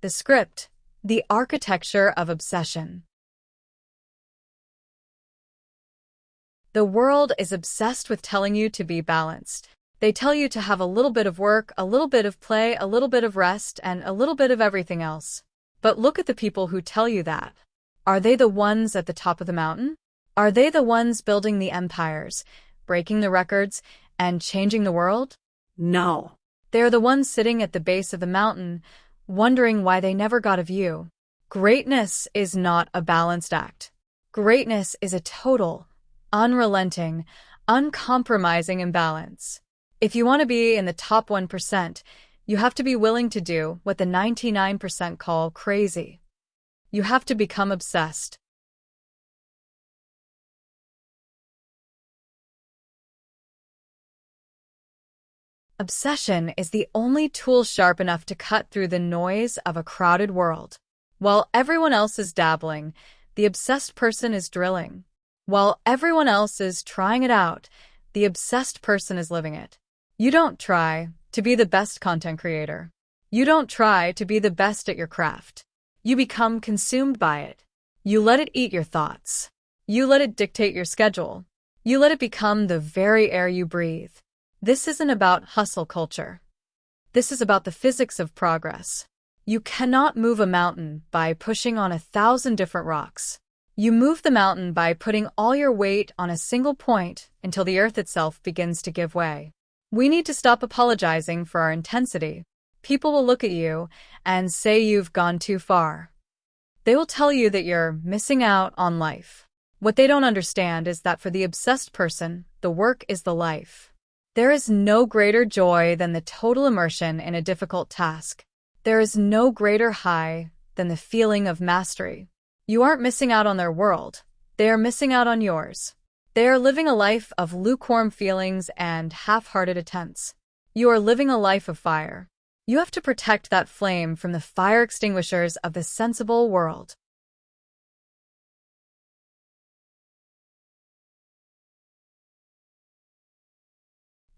The script, the architecture of obsession. The world is obsessed with telling you to be balanced. They tell you to have a little bit of work, a little bit of play, a little bit of rest, and a little bit of everything else. But look at the people who tell you that. Are they the ones at the top of the mountain? Are they the ones building the empires, breaking the records, and changing the world? No. They're the ones sitting at the base of the mountain, wondering why they never got a view. Greatness is not a balanced act. Greatness is a total, unrelenting, uncompromising imbalance. If you want to be in the top 1%, you have to be willing to do what the 99% call crazy. You have to become obsessed. Obsession is the only tool sharp enough to cut through the noise of a crowded world. While everyone else is dabbling, the obsessed person is drilling. While everyone else is trying it out, the obsessed person is living it. You don't try to be the best content creator. You don't try to be the best at your craft. You become consumed by it. You let it eat your thoughts. You let it dictate your schedule. You let it become the very air you breathe. This isn't about hustle culture. This is about the physics of progress. You cannot move a mountain by pushing on 1,000 different rocks. You move the mountain by putting all your weight on a single point until the earth itself begins to give way. We need to stop apologizing for our intensity. People will look at you and say you've gone too far. They will tell you that you're missing out on life. What they don't understand is that for the obsessed person, the work is the life. There is no greater joy than the total immersion in a difficult task. There is no greater high than the feeling of mastery. You aren't missing out on their world. They are missing out on yours. They are living a life of lukewarm feelings and half-hearted attempts. You are living a life of fire. You have to protect that flame from the fire extinguishers of the sensible world.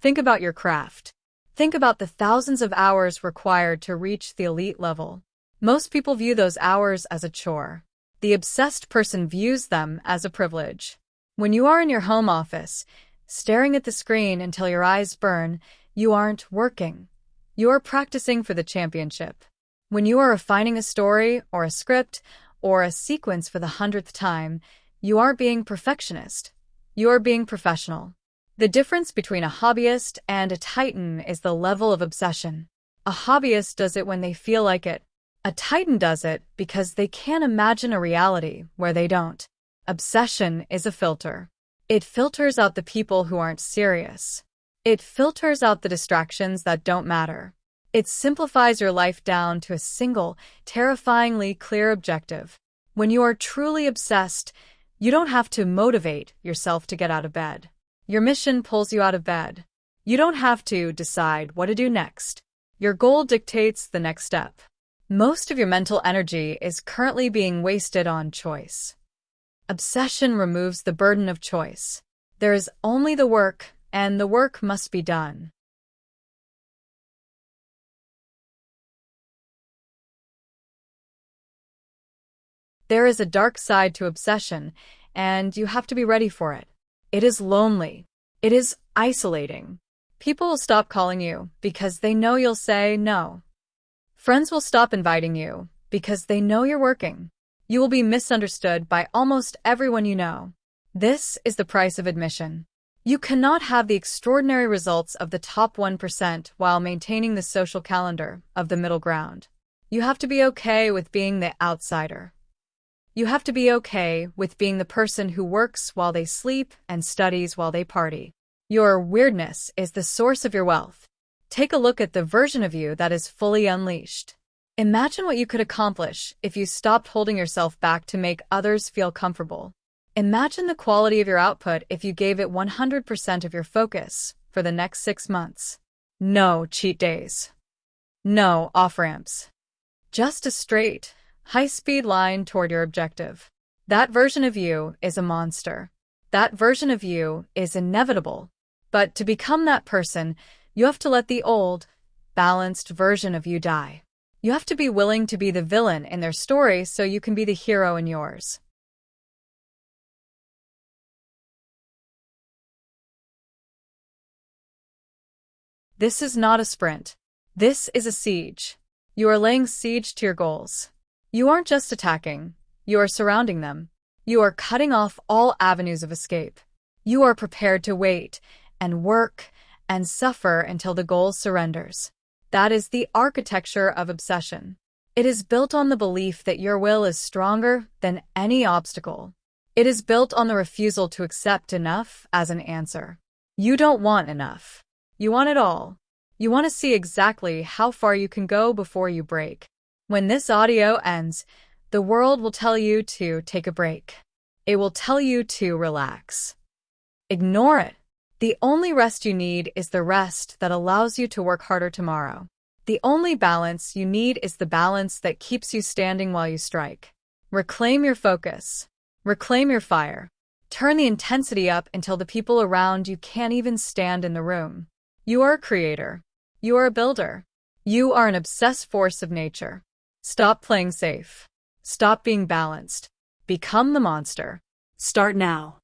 Think about your craft. Think about the thousands of hours required to reach the elite level. Most people view those hours as a chore. The obsessed person views them as a privilege. When you are in your home office, staring at the screen until your eyes burn, you aren't working. You are practicing for the championship. When you are refining a story or a script or a sequence for the 100th time, you aren't being perfectionist. You are being professional. The difference between a hobbyist and a titan is the level of obsession. A hobbyist does it when they feel like it. A titan does it because they can't imagine a reality where they don't. Obsession is a filter. It filters out the people who aren't serious. It filters out the distractions that don't matter. It simplifies your life down to a single, terrifyingly clear objective. When you are truly obsessed, you don't have to motivate yourself to get out of bed. Your mission pulls you out of bed. You don't have to decide what to do next. Your goal dictates the next step. Most of your mental energy is currently being wasted on choice. Obsession removes the burden of choice. There is only the work, and the work must be done. There is a dark side to obsession, and you have to be ready for it. It is lonely. It is isolating. People will stop calling you because they know you'll say no. Friends will stop inviting you because they know you're working. You will be misunderstood by almost everyone you know. This is the price of admission. You cannot have the extraordinary results of the top 1% while maintaining the social calendar of the middle ground. You have to be okay with being the outsider. You have to be okay with being the person who works while they sleep and studies while they party. Your weirdness is the source of your wealth. Take a look at the version of you that is fully unleashed. Imagine what you could accomplish if you stopped holding yourself back to make others feel comfortable. Imagine the quality of your output if you gave it 100% of your focus for the next 6 months. No cheat days. No off-ramps. Just a straight, high-speed line toward your objective. That version of you is a monster. That version of you is inevitable. But to become that person, you have to let the old, balanced version of you die. You have to be willing to be the villain in their story so you can be the hero in yours. This is not a sprint. This is a siege. You are laying siege to your goals. You aren't just attacking. You are surrounding them. You are cutting off all avenues of escape. You are prepared to wait and work and suffer until the goal surrenders. That is the architecture of obsession. It is built on the belief that your will is stronger than any obstacle. It is built on the refusal to accept enough as an answer. You don't want enough. You want it all. You want to see exactly how far you can go before you break. When this audio ends, the world will tell you to take a break. It will tell you to relax. Ignore it. The only rest you need is the rest that allows you to work harder tomorrow. The only balance you need is the balance that keeps you standing while you strike. Reclaim your focus. Reclaim your fire. Turn the intensity up until the people around you can't even stand in the room. You are a creator. You are a builder. You are an obsessed force of nature. Stop playing safe. Stop being balanced. Become the monster. Start now.